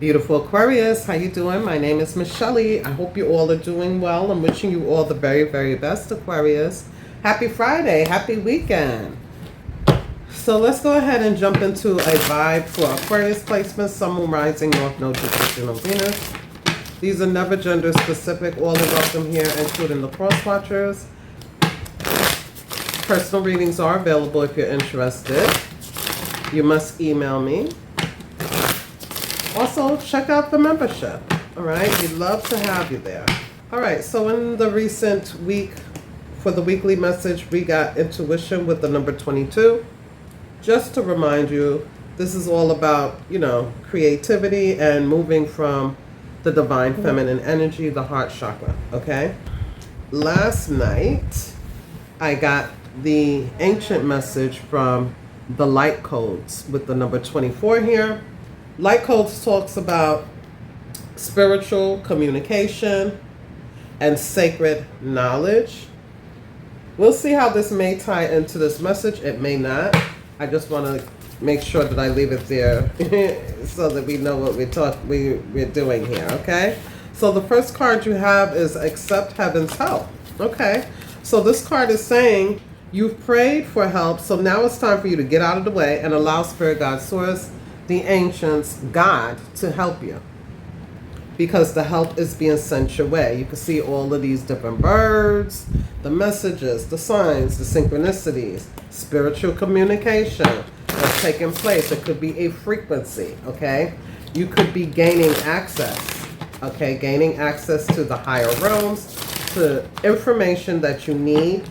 Beautiful Aquarius, how you doing? My name is Michelle. I hope you all are doing well. I'm wishing you all the very, very best, Aquarius. Happy Friday, happy weekend. So let's go ahead and jump into a vibe for Aquarius placement, Sun, Moon, Rising, North Node, Jupiter, Venus. These are never gender specific. All are welcome here, including the cross watchers. Personal readings are available if you're interested. You must email me. Also, check out the membership. All right, we'd love to have you there. All right, so in the recent week, for the weekly message, we got intuition with the number 22. Just to remind you, this is all about, creativity and moving from the divine feminine energy, the heart chakra, okay? Last night, I got the ancient message from the light codes with the number 24 here. Light codes talks about spiritual communication and sacred knowledge. We'll see how this may tie into this message. It may not. I just want to make sure that I leave it there so that we know what we're doing here, okay? So the first card you have is Accept Heaven's Help. Okay, so this card is saying you've prayed for help, so now it's time for you to get out of the way and allow Spirit, God, Source, the ancients, God, to help you, because the help is being sent your way. You can see all of these different birds, the messages, the signs, the synchronicities, spiritual communication that's taking place. It could be a frequency, okay? You could be gaining access, okay? Gaining access to the higher realms, to information that you need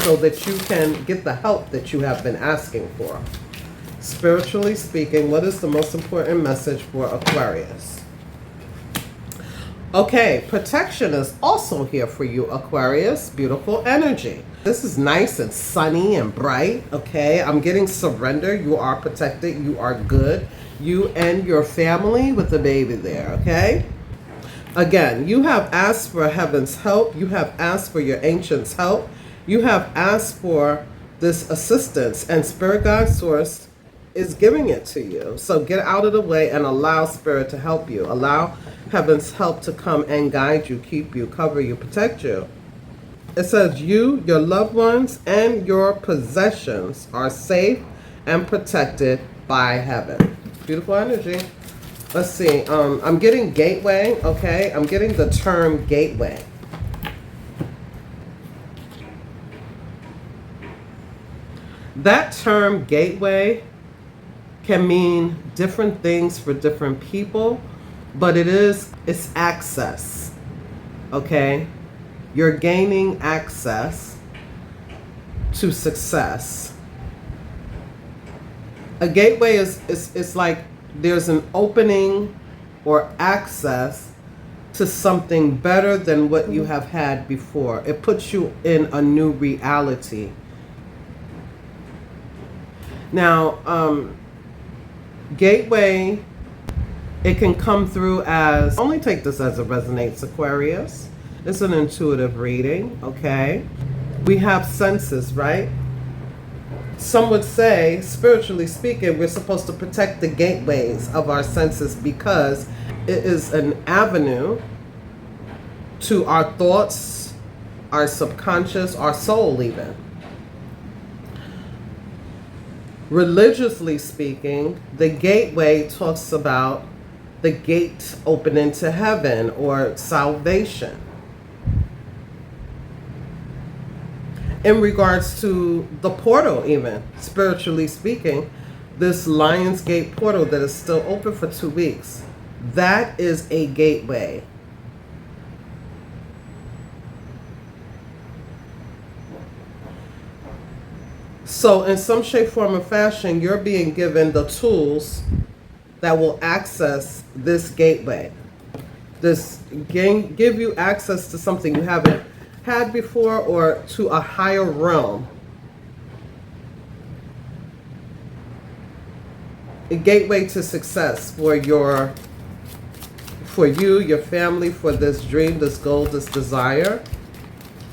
so that you can get the help that you have been asking for. Spiritually speaking, what is the most important message for Aquarius? Okay, protection is also here for you, Aquarius. Beautiful energy. This is nice and sunny and bright, okay? I'm getting surrender. You are protected. You are good. You and your family with the baby there, okay? Again, you have asked for heaven's help. You have asked for your ancients' help. You have asked for this assistance, and Spirit, God, Source is giving it to you. So get out of the way and allow Spirit to help you. Allow heaven's help to come and guide you, keep you, cover you, protect you. It says you, your loved ones, and your possessions are safe and protected by heaven. Beautiful energy. Let's see. I'm getting gateway, okay? I'm getting the term gateway. That term gateway can mean different things for different people, but it's access, okay? You're gaining access to success. A gateway is like there's an opening or access to something better than what you have had before. It puts you in a new reality. Now, gateway, it can come through as, only take this as it resonates, Aquarius. It's an intuitive reading, okay? We have senses, right? Some would say, spiritually speaking, we're supposed to protect the gateways of our senses because it is an avenue to our thoughts, our subconscious, our soul even. Religiously speaking, the gateway talks about the gate opening to heaven or salvation. In regards to the portal even, spiritually speaking, this Lion's Gate portal that is still open for 2 weeks, that is a gateway. So in some shape, form, or fashion, you're being given the tools that will access this gateway. This give you access to something you haven't had before or to a higher realm. A gateway to success for you, your family, for this dream, this goal, this desire,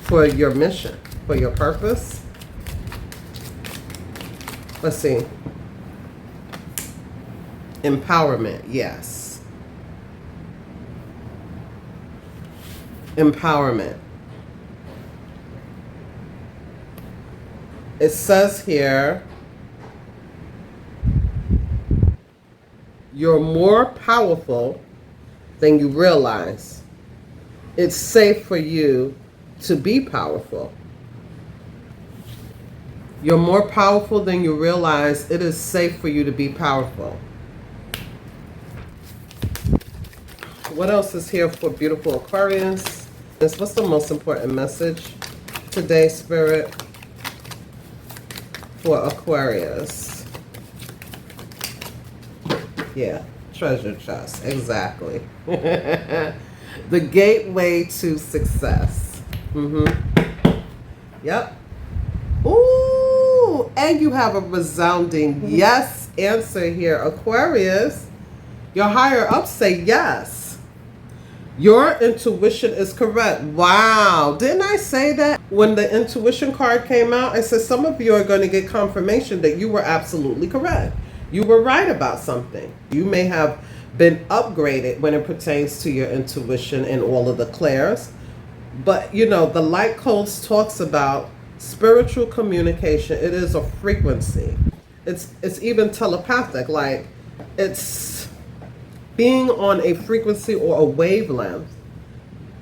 for your mission, for your purpose. Let's see. Empowerment, yes. empowerment. It says here, you're more powerful than you realize. It's safe for you to be powerful. You're more powerful than you realize. It is safe for you to be powerful. What else is here for beautiful Aquarius? What's the most important message today, Spirit, for Aquarius? Yeah, treasure chest, exactly. The gateway to success. Yep. Ooh, and you have a resounding yes answer here, Aquarius. Your higher ups say yes. Your intuition is correct. Wow. Didn't I say that when the intuition card came out? I said some of you are going to get confirmation that you were absolutely correct. You were right about something. You may have been upgraded when it pertains to your intuition and all of the clairs. But, you know, the light codes talks about spiritual communication. It is a frequency. It's even telepathic. Like, it's being on a frequency or a wavelength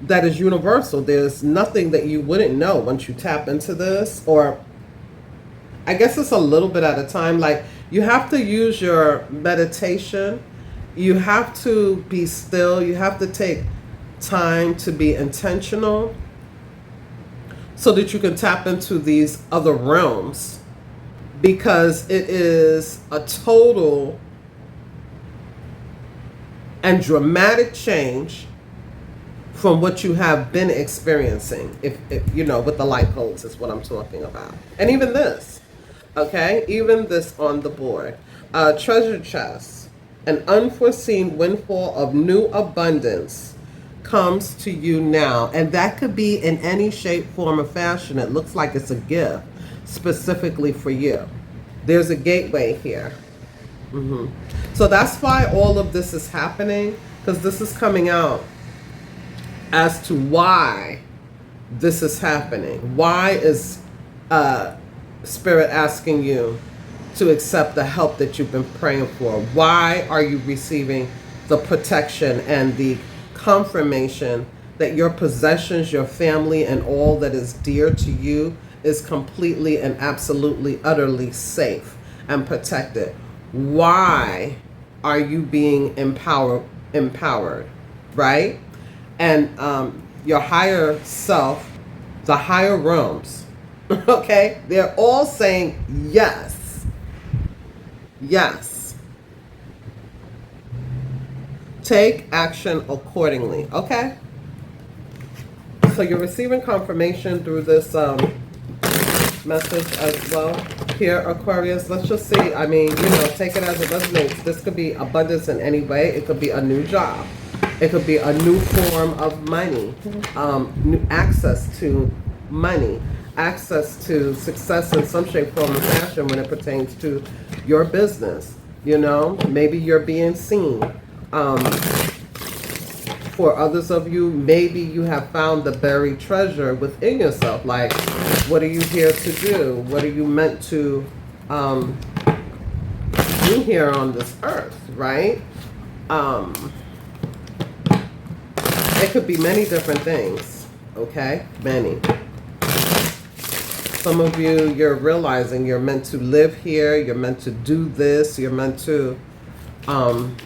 that is universal. There's nothing that you wouldn't know once you tap into this, or I guess it's a little bit at a time. Like, you have to use your meditation. You have to be still. You have to take time to be intentional so that you can tap into these other realms, because it is a total and dramatic change from what you have been experiencing, if you know, with the light codes is what I'm talking about. And even this, okay, even this on the board, treasure chest, an unforeseen windfall of new abundance comes to you now. And that could be in any shape, form, or fashion. It looks like it's a gift specifically for you. There's a gateway here. So that's why all of this is happening, because this is coming out as to why this is happening. Why is Spirit asking you to accept the help that you've been praying for? Why are you receiving the protection and the confirmation that your possessions, your family, and all that is dear to you is completely and absolutely, utterly safe and protected? Why are you being empowered, right? And your higher self, the higher realms, okay, they're all saying yes. Yes. Take action accordingly, okay? So you're receiving confirmation through this message as well. Here, Aquarius, let's just see. I mean, you know, take it as it resonates. This could be abundance in any way. It could be a new job. It could be a new form of money, new access to money, access to success in some shape, form, or fashion when it pertains to your business. You know, maybe you're being seen. For others of you, maybe you have found the buried treasure within yourself. Like, what are you here to do? What are you meant to do here on this earth, right? It could be many different things, okay? Many. Some of you, you're realizing you're meant to live here. You're meant to do this. You're meant to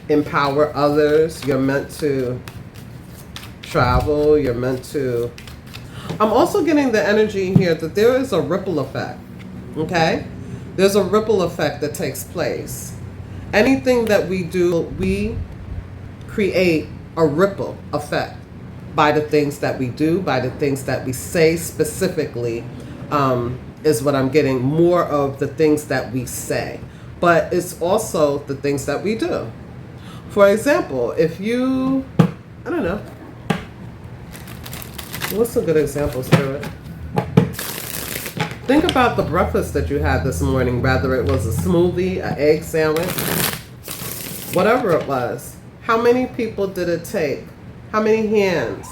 empower others. You're meant to travel. You're meant to... I'm also getting the energy here that there is a ripple effect, okay? There's a ripple effect that takes place. Anything that we do, we create a ripple effect by the things that we do, by the things that we say specifically, is what I'm getting. More of the things that we say. But it's also the things that we do. For example, if you, I don't know, what's a good example, Spirit? Think about the breakfast that you had this morning, whether it was a smoothie, an egg sandwich, whatever it was. How many people did it take? How many hands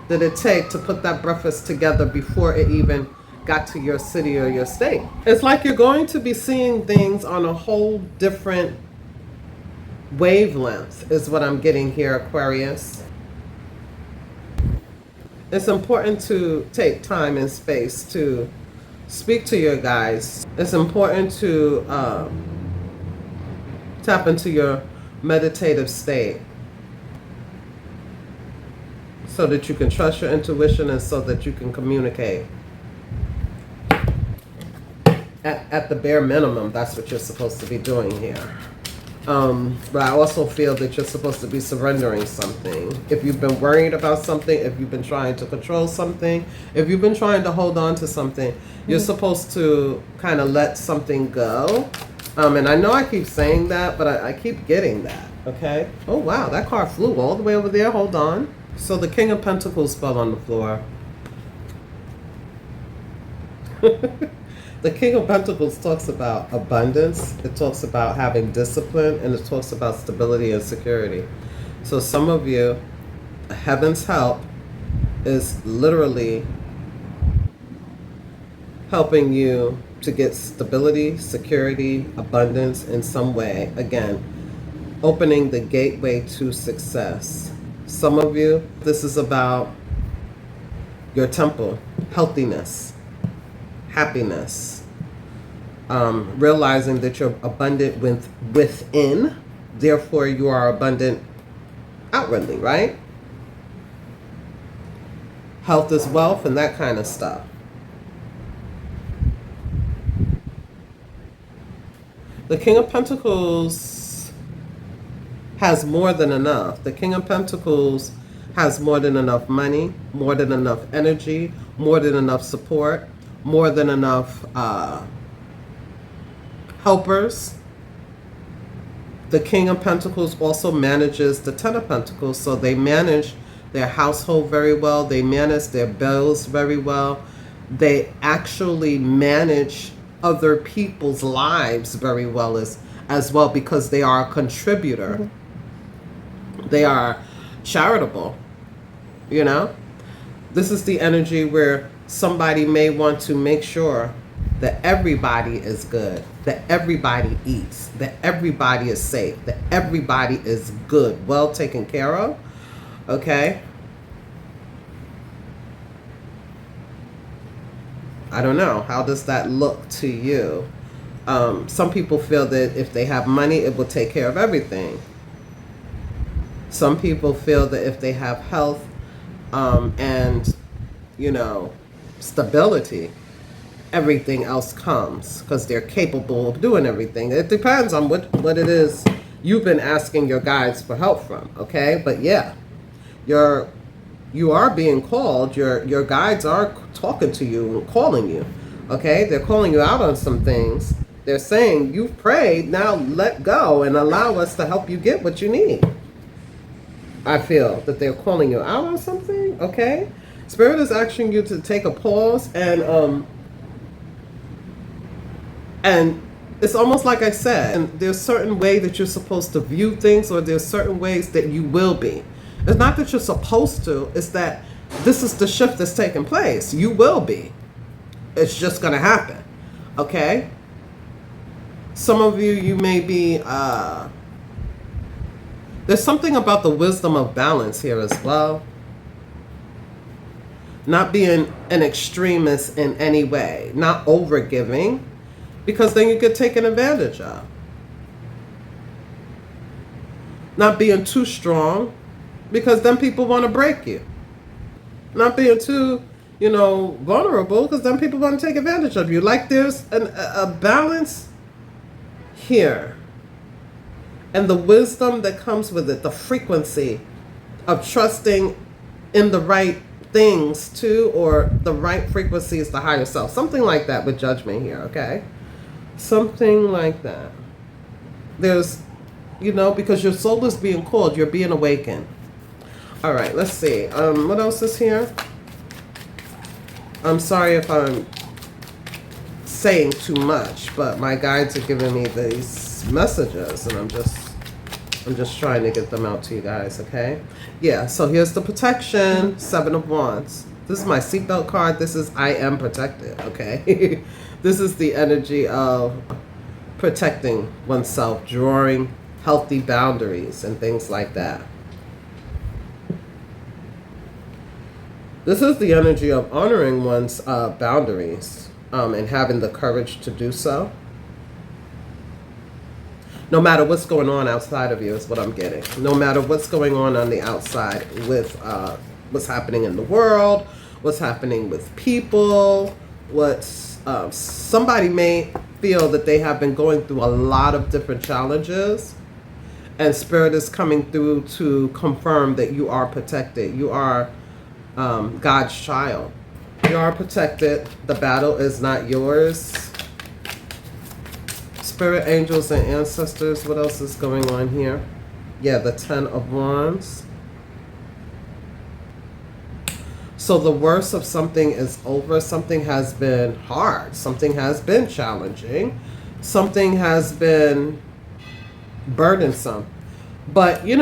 did it take to put that breakfast together before it even got to your city or your state? It's like you're going to be seeing things on a whole different wavelength, is what I'm getting here, Aquarius. It's important to take time and space to speak to your guides. It's important to tap into your meditative state so that you can trust your intuition and so that you can communicate. At the bare minimum, that's what you're supposed to be doing here. But I also feel that you're supposed to be surrendering something. If you've been worried about something, if you've been trying to control something, if you've been trying to hold on to something, you're supposed to kind of let something go. And I know I keep saying that, but I keep getting that, okay? Oh, wow, that card flew all the way over there. Hold on. So the King of Pentacles fell on the floor. The King of Pentacles talks about abundance, it talks about having discipline, and it talks about stability and security. So some of you, heaven's help is literally helping you to get stability, security, abundance in some way. Again, opening the gateway to success. Some of you, this is about your temple, healthiness, happiness, realizing that you're abundant within, therefore you are abundant outwardly, right? Health is wealth and that kind of stuff. The King of Pentacles has more than enough. The King of Pentacles has more than enough money, more than enough energy, more than enough support, more than enough helpers. The King of Pentacles also manages the Ten of Pentacles, so they manage their household very well. They manage their bills very well. They actually manage other people's lives very well as well, because they are a contributor. Mm-hmm. They are charitable, you know? This is the energy where somebody may want to make sure that everybody is good, that everybody eats, that everybody is safe, that everybody is good, well taken care of, okay? I don't know. How does that look to you? Some people feel that if they have money, it will take care of everything. Some people feel that if they have health and, you know, stability, everything else comes because they're capable of doing everything. It depends on what it is you've been asking your guides for help from, okay? But yeah, you are being called. Your guides are talking to you and calling you, okay? They're calling you out on some things. They're saying, you've prayed, now let go and allow us to help you get what you need. I feel that they're calling you out on something, okay? Spirit is asking you to take a pause and it's almost like I said, and there's certain way that you're supposed to view things, or there's certain ways that you will be. It's not that you're supposed to, it's that this is the shift that's taking place. You will be. It's just going to happen. Okay? Some of you may be, there's something about the wisdom of balance here as well. Not being an extremist in any way. Not overgiving, because then you get taken advantage of. Not being too strong, because then people want to break you. Not being too, you know, vulnerable, because then people want to take advantage of you. Like there's a balance here. And the wisdom that comes with it, the frequency of trusting in the right things too, or the right frequency is the higher self. Something like that with judgment here, okay? Something like that. There's, you know, because your soul is being called, you're being awakened. All right, let's see. What else is here? I'm sorry if I'm saying too much, but my guides are giving me these messages, and I'm just I'm just trying to get them out to you guys, okay? Yeah, so here's the protection, 7 of Wands. This is my seatbelt card. This is I am protected, okay? This is the energy of protecting oneself, drawing healthy boundaries and things like that. This is the energy of honoring one's boundaries and having the courage to do so. No matter what's going on outside of you is what I'm getting. No matter what's going on the outside with what's happening in the world, what's happening with people, somebody may feel that they have been going through a lot of different challenges, and Spirit is coming through to confirm that you are protected. You are God's child. You are protected. The battle is not yours. Spirit, angels, and ancestors. What else is going on here? Yeah, the 10 of Wands. So the worst of something is over. Something has been hard. Something has been challenging. Something has been burdensome. But, 10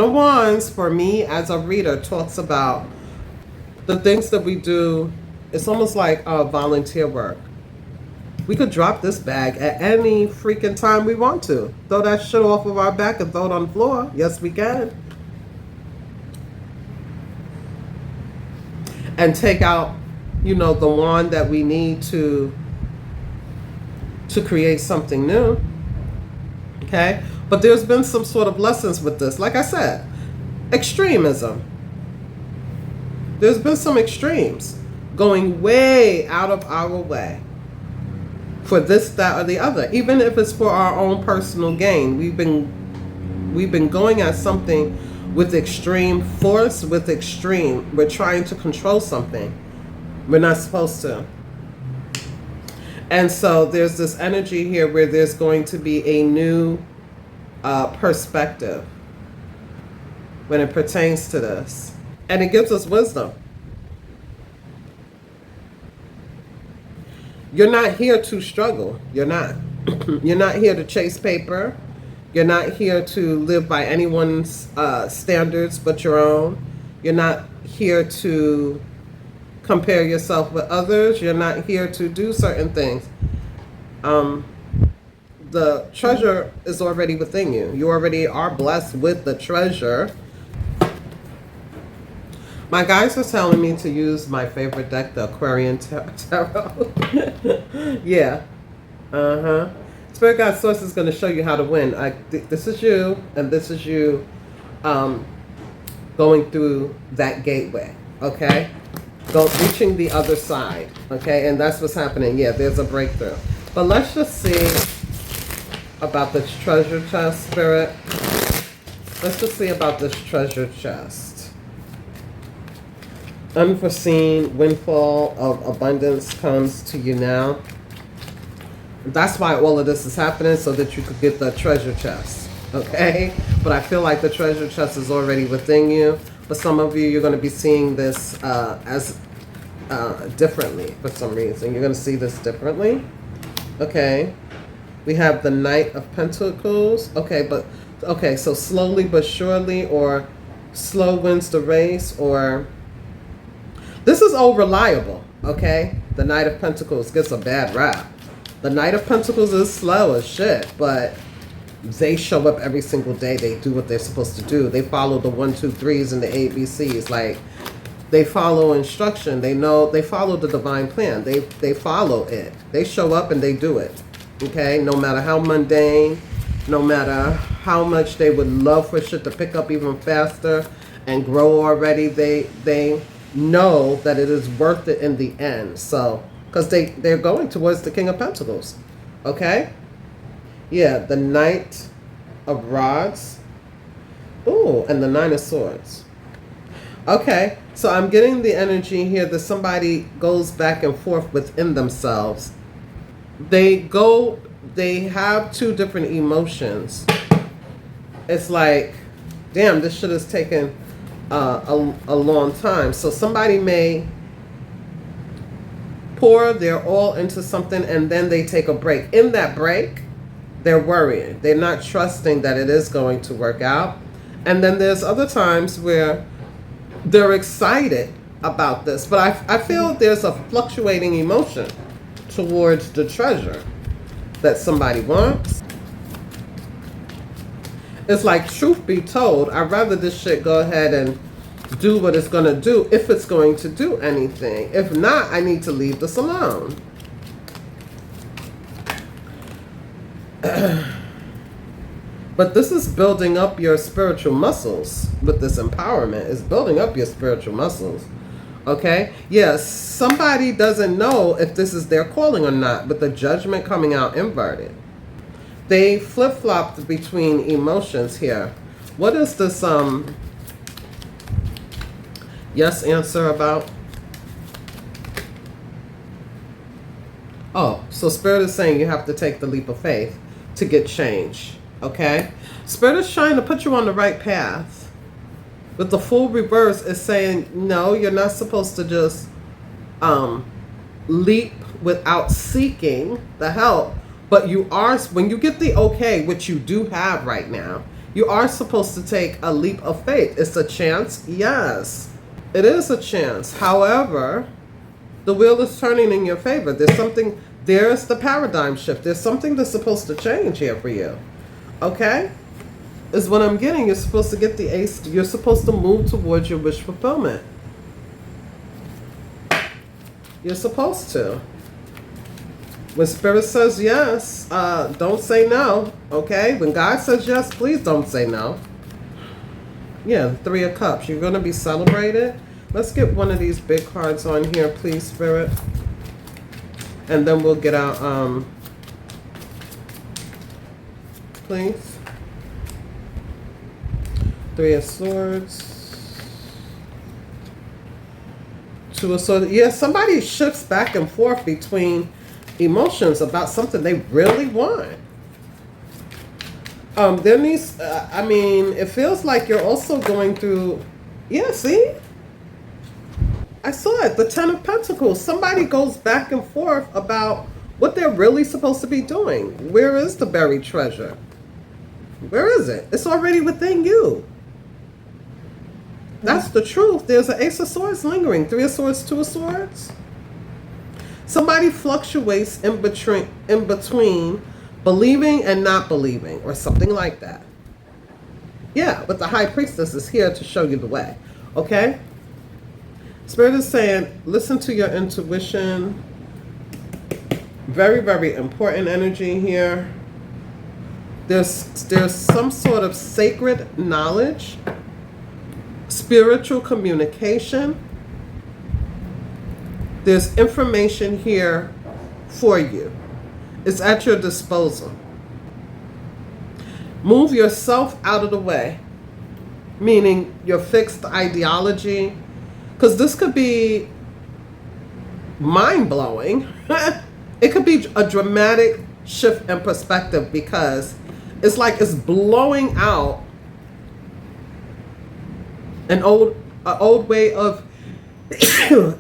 of Wands for me as a reader talks about the things that we do. It's almost like volunteer work. We could drop this bag at any freaking time we want to. Throw that shit off of our back and throw it on the floor. Yes, we can. And take out, the wand that we need to create something new. Okay? But there's been some sort of lessons with this. Like I said, extremism. There's been some extremes going way out of our way for this, that, or the other. Even if it's for our own personal gain. We've been going at something with extreme force, we're trying to control something. We're not supposed to. And so there's this energy here where there's going to be a new perspective when it pertains to this. And it gives us wisdom. You're not here to struggle. You're not. You're not here to chase paper. You're not here to live by anyone's standards but your own. You're not here to compare yourself with others. You're not here to do certain things. The treasure is already within you. You already are blessed with the treasure. My guys are telling me to use my favorite deck, the Aquarian Tarot. Yeah. Spirit Guide Source is going to show you how to win. This is you, and this is you going through that gateway, okay? Reaching the other side, okay? And that's what's happening. Yeah, there's a breakthrough. But let's just see about this treasure chest, Spirit. Let's just see about this treasure chest. Unforeseen windfall of abundance comes to you now. That's why all of this is happening, so that you could get the treasure chest, okay? But I feel like the treasure chest is already within you. For some of you, you're going to be seeing this as differently for some reason. You're going to see this differently, okay? We have the Knight of Pentacles. Okay, so slowly but surely, or slow wins the race, or this is unreliable, okay? The Knight of Pentacles gets a bad rap. The Knight of Pentacles is slow as shit, but they show up every single day. They do what they're supposed to do. They follow the 1, 2, 3s and the ABCs. Like, they follow instruction. They follow the divine plan. They follow it. They show up and they do it, okay? No matter how mundane, no matter how much they would love for shit to pick up even faster and grow already, they know that it is worth it in the end. So, because they're going towards the King of Pentacles, okay? Yeah, the Knight of Rods. Ooh, and the 9 of Swords. Okay, so I'm getting the energy here that somebody goes back and forth within themselves. They have two different emotions. It's like, damn, this shit has taken a long time. So somebody may pour their all into something and then they take a break. In that break, They're worrying. They're not trusting that it is going to work out. And then there's other times where they're excited about this. But I feel there's a fluctuating emotion towards the treasure that somebody wants. It's like, truth be told, I'd rather this shit go ahead and do what it's going to do if it's going to do anything. If not, I need to leave this alone. But this is building up your spiritual muscles with this empowerment. It's building up your spiritual muscles. Okay? Yes, somebody doesn't know if this is their calling or not, but the judgment coming out inverted. They flip-flopped between emotions here. What is this yes answer about? Oh, so Spirit is saying you have to take the leap of faith to get change. Okay? Spirit is trying to put you on the right path. But the full reverse is saying, no, you're not supposed to just leap without seeking the help. But you are, when you get the okay, which you do have right now, you are supposed to take a leap of faith. It's a chance? Yes. It is a chance. However, the wheel is turning in your favor. There's the paradigm shift. There's something that's supposed to change here for you. Okay? Is what I'm getting. You're supposed to get the ace. You're supposed to move towards your wish fulfillment. You're supposed to. When Spirit says yes, don't say no. Okay? When God says yes, please don't say no. Yeah, the Three of Cups. You're going to be celebrated. Let's get one of these big cards on here, please, Spirit. And then we'll get out, please. Three of Swords. Two of Swords. Yeah, somebody shifts back and forth between emotions about something they really want. There needs, it feels like you're also going through, yeah, see? I saw it, the Ten of Pentacles. Somebody goes back and forth about what they're really supposed to be doing. Where is the buried treasure? Where is it? It's already within you. That's the truth. There's an Ace of Swords lingering. Three of Swords, Two of Swords. Somebody fluctuates in between believing and not believing, or something like that. Yeah, but the High Priestess is here to show you the way. Okay? Spirit is saying, listen to your intuition. Very, very important energy here. There's some sort of sacred knowledge, spiritual communication. There's information here for you. It's at your disposal. Move yourself out of the way, meaning your fixed ideology, because this could be mind-blowing. It could be a dramatic shift in perspective, because it's like it's blowing out an old way of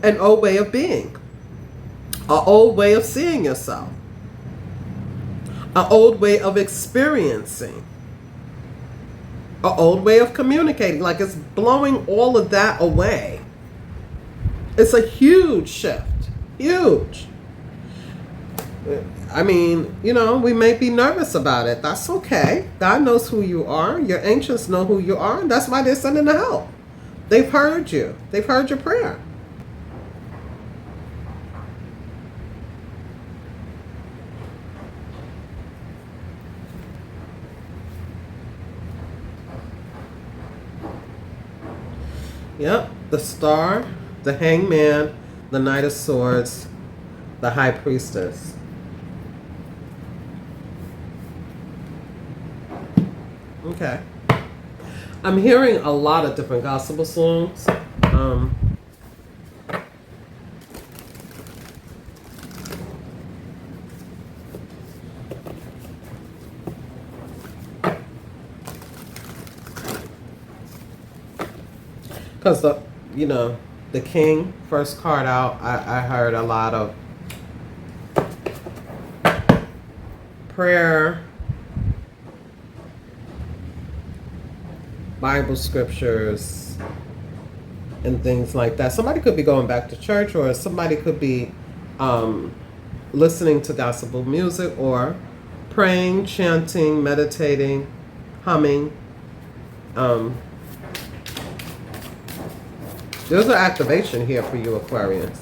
an old way of being, an old way of seeing yourself, an old way of experiencing, an old way of communicating. Like, it's blowing all of that away. It's a huge shift. Huge. I mean, we may be nervous about it. That's okay. God knows who you are. Your ancients know who you are. And that's why they're sending the help. They've heard you. They've heard your prayer. Yep. The Star, the Hangman, the Knight of Swords, the High Priestess. Okay. I'm hearing a lot of different gospel songs. Because the King, first card out, I heard a lot of prayer, Bible scriptures and things like that. Somebody could be going back to church, or somebody could be listening to gospel music, or praying, chanting, meditating, humming. There's an activation here for you, Aquarius.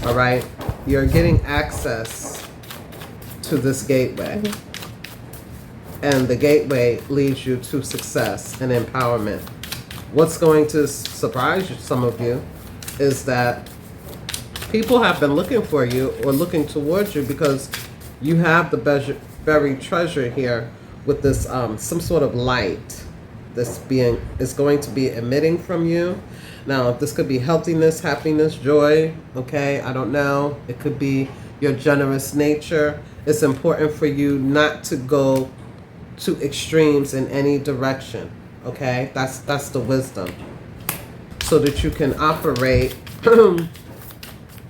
All right? You're getting access to this gateway. And the gateway leads you to success and empowerment. What's going to surprise you, some of you, is that people have been looking for you or looking towards you because you have the buried treasure here with this some sort of light this being is going to be emitting from you. Now, this could be healthiness, happiness, joy, okay? I don't know. It could be your generous nature. It's important for you not to go to extremes in any direction, okay? That's the wisdom. So that you can operate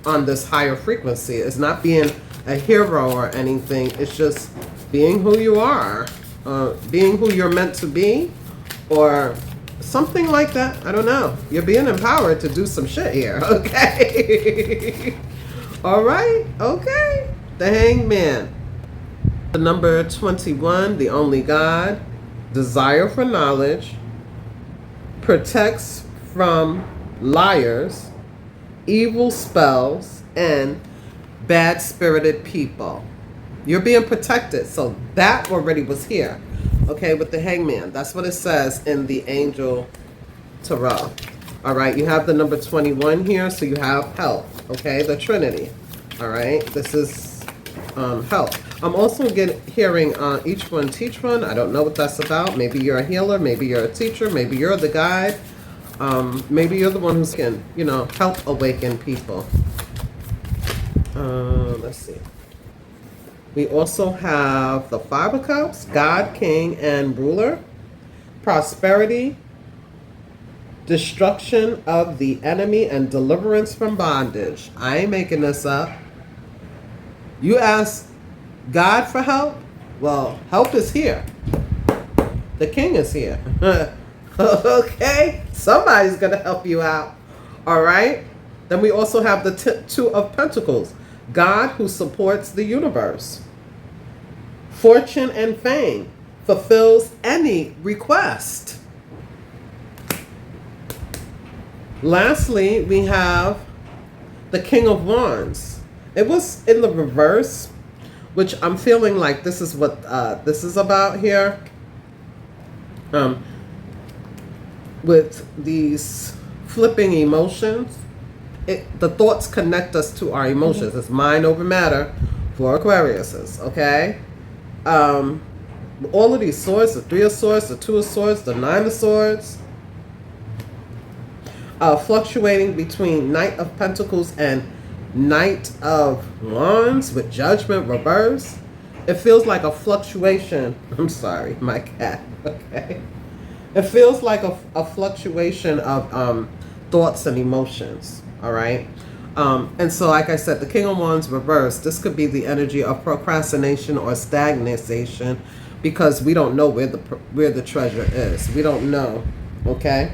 on this higher frequency. It's not being a hero or anything. It's just being who you are, being who you're meant to be, or something like that. I don't know. You're being empowered to do some shit here, okay? All right, okay. The Hangman. The number 21, the only God, desire for knowledge, protects from liars, evil spells, and bad-spirited people. You're being protected, so that already was here, okay, with the Hangman. That's what it says in the Angel Tarot. All right, you have the number 21 here, so you have help, okay, the Trinity. All right, this is help. I'm also hearing each one teach one. I don't know what that's about. Maybe you're a healer, maybe you're a teacher, maybe you're the guide. Maybe you're the one who can, help awaken people. Let's see. We also have the Five of Cups, God, King, and Ruler. Prosperity, destruction of the enemy, and deliverance from bondage. I ain't making this up. You ask God for help? Well, help is here. The King is here. Okay? Somebody's going to help you out. All right? Then we also have the Two of Pentacles. God who supports the universe. Fortune and fame. Fulfills any request. Lastly, we have the King of Wands. It was in the reverse, which I'm feeling like this is what this is about here. With these flipping emotions, the thoughts connect us to our emotions. It's mind over matter for Aquariuses, okay? All of these swords, the Three of Swords, the Two of Swords, the Nine of Swords, fluctuating between Knight of Pentacles and Knight of Wands with Judgment reverse. It feels like a fluctuation. I'm sorry, my cat, okay? It feels like a fluctuation of thoughts and emotions, all right? And so, like I said, the King of Wands reverse, this could be the energy of procrastination or stagnation because we don't know where the treasure is. We don't know, okay?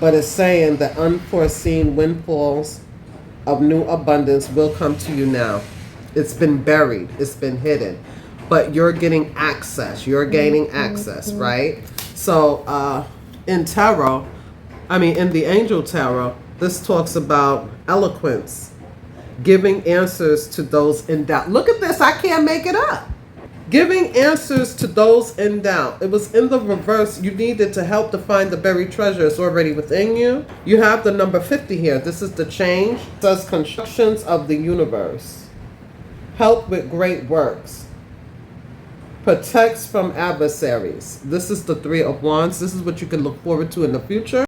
But it's saying that unforeseen windfalls of new abundance will come to you now. It's been buried. It's been hidden. But you're getting access. You're gaining access, right? So in tarot, in the Angel Tarot, this talks about eloquence, giving answers to those in doubt. Look at this. I can't make it up. Giving answers to those in doubt. It was in the reverse. You needed to help to find the buried treasure. It's already within you. You have the number 50 here. This is the change. It says constructions of the universe. Help with great works. Protects from adversaries. This is the Three of Wands. This is what you can look forward to in the future.